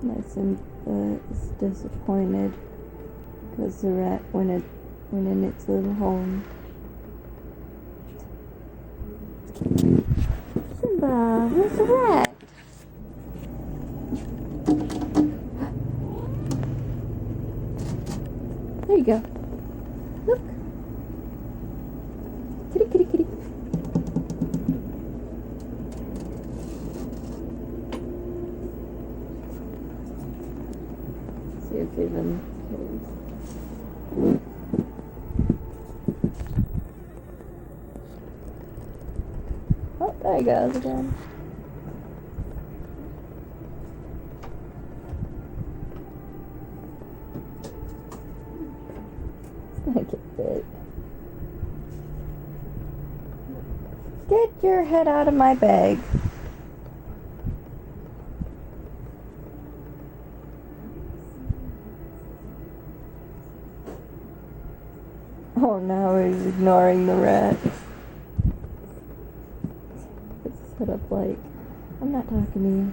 My Simba is disappointed because the rat went in its little home. Simba, where's the rat? There you go. Look. Kitty, kitty, kitty. See if even oh, there he goes again. It's gonna get big. Get your head out of my bag. Oh, now he's ignoring the rat. It's set up like, I'm not talking to you.